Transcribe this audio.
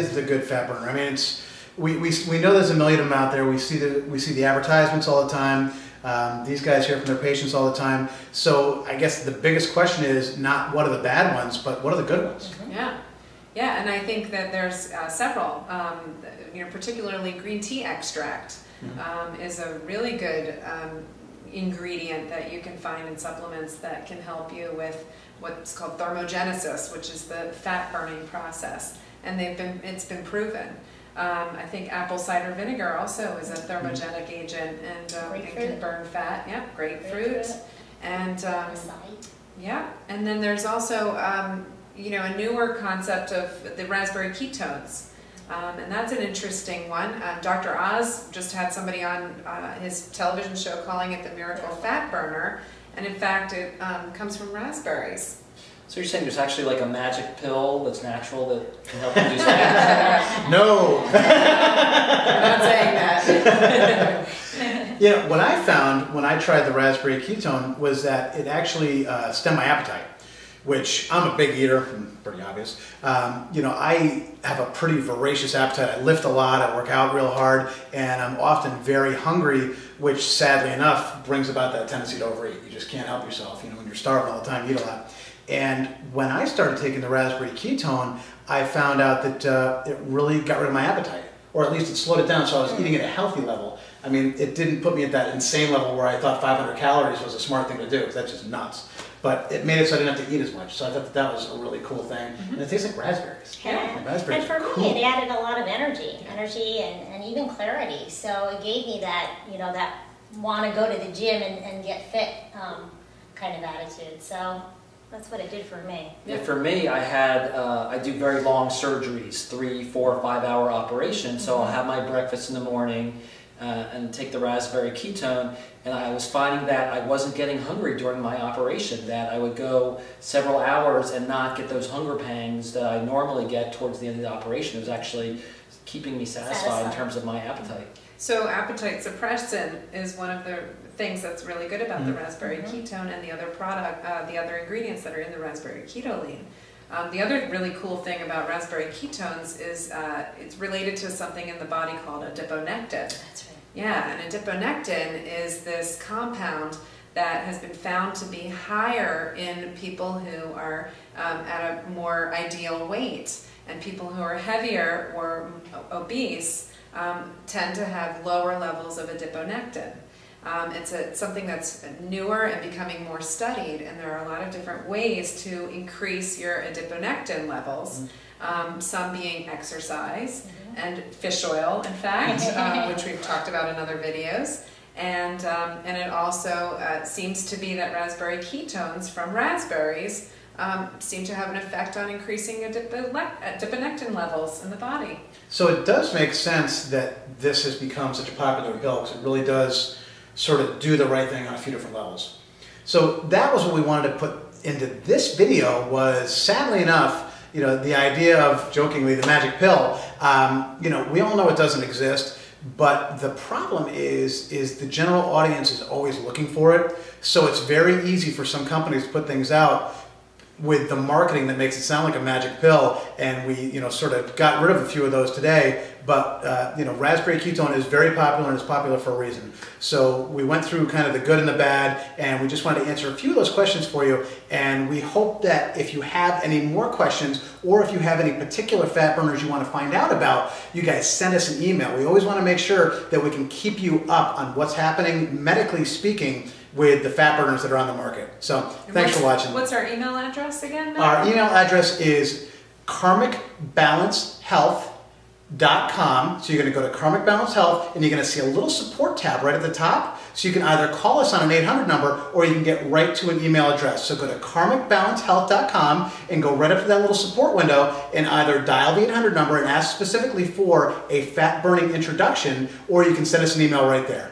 is the good fat burner. I mean, we know there's a million of them out there. We see the advertisements all the time. These guys hear from their patients all the time. So I guess the biggest question is not what are the bad ones, but what are the good ones? Yeah. Yeah, and I think that there's several. Particularly green tea extract is a really good ingredient that you can find in supplements that can help you with what's called thermogenesis, which is the fat burning process, and it's been proven. I think apple cider vinegar also is a thermogenic agent, and it can burn fat. Yeah, grapefruit. And yeah, and then there's also a newer concept of the raspberry ketones. And that's an interesting one. Dr. Oz just had somebody on his television show calling it the miracle fat burner, and in fact it comes from raspberries. So you're saying there's actually like a magic pill that's natural that can help you lose weight? No! I'm not saying that. Yeah, what I found when I tried the raspberry ketone was that it actually stemmed my appetite, which I'm a big eater, pretty obvious. I have a pretty voracious appetite. I lift a lot, I work out real hard, and I'm often very hungry, which sadly enough brings about that tendency to overeat. You just can't help yourself. When you're starving all the time, you eat a lot. And when I started taking the raspberry ketone, I found out that it really got rid of my appetite, or at least it slowed it down so I was eating at a healthy level. I mean, it didn't put me at that insane level where I thought 500 calories was a smart thing to do, because that's just nuts. But it made it so I didn't have to eat as much. So I thought that was a really cool thing. And it tastes like raspberries. Yeah. Raspberries and for cool. me, it added a lot of energy and even clarity. So it gave me that, that want to go to the gym and get fit kind of attitude. So that's what it did for me. Yeah, for me, I do very long surgeries, 3, 4, 5-hour operations. So I'll have my breakfast in the morning and take the raspberry ketone. And I was finding that I wasn't getting hungry during my operation, that I would go several hours and not get those hunger pangs that I normally get towards the end of the operation. It was actually keeping me satisfied in terms of my appetite. So appetite suppressant is one of the things that's really good about the raspberry ketone and the other ingredients that are in the raspberry ketoline. The other really cool thing about raspberry ketones is it's related to something in the body called adiponectin. That's right. Yeah, and adiponectin is this compound that has been found to be higher in people who are at a more ideal weight, and people who are heavier or obese tend to have lower levels of adiponectin. It's something that's newer and becoming more studied, and there are a lot of different ways to increase your adiponectin levels, some being exercise and fish oil, in fact, which we've talked about in other videos. And it also seems to be that raspberry ketones from raspberries seem to have an effect on increasing adiponectin levels in the body. So it does make sense that this has become such a popular pill, because it really does sort of do the right thing on a few different levels. So that was what we wanted to put into this video, was sadly enough, the idea of, jokingly, the magic pill. We all know it doesn't exist, but the problem is the general audience is always looking for it. So it's very easy for some companies to put things out with the marketing that makes it sound like a magic pill, and we sort of got rid of a few of those today. But raspberry ketone is very popular, and it's popular for a reason. So we went through kind of the good and the bad, and we just wanted to answer a few of those questions for you. And we hope that if you have any more questions, or if you have any particular fat burners you want to find out about, you guys send us an email. We always want to make sure that we can keep you up on what's happening, medically speaking, with the fat burners that are on the market. So thanks for watching. What's our email address again, Matt? Our email address is karmicbalancehealth.com. So you're going to go to Karmic Balance Health, and you're going to see a little support tab right at the top. So you can either call us on an 800 number, or you can get right to an email address. So go to karmicbalancehealth.com and go right up to that little support window, and either dial the 800 number and ask specifically for a fat burning introduction, or you can send us an email right there.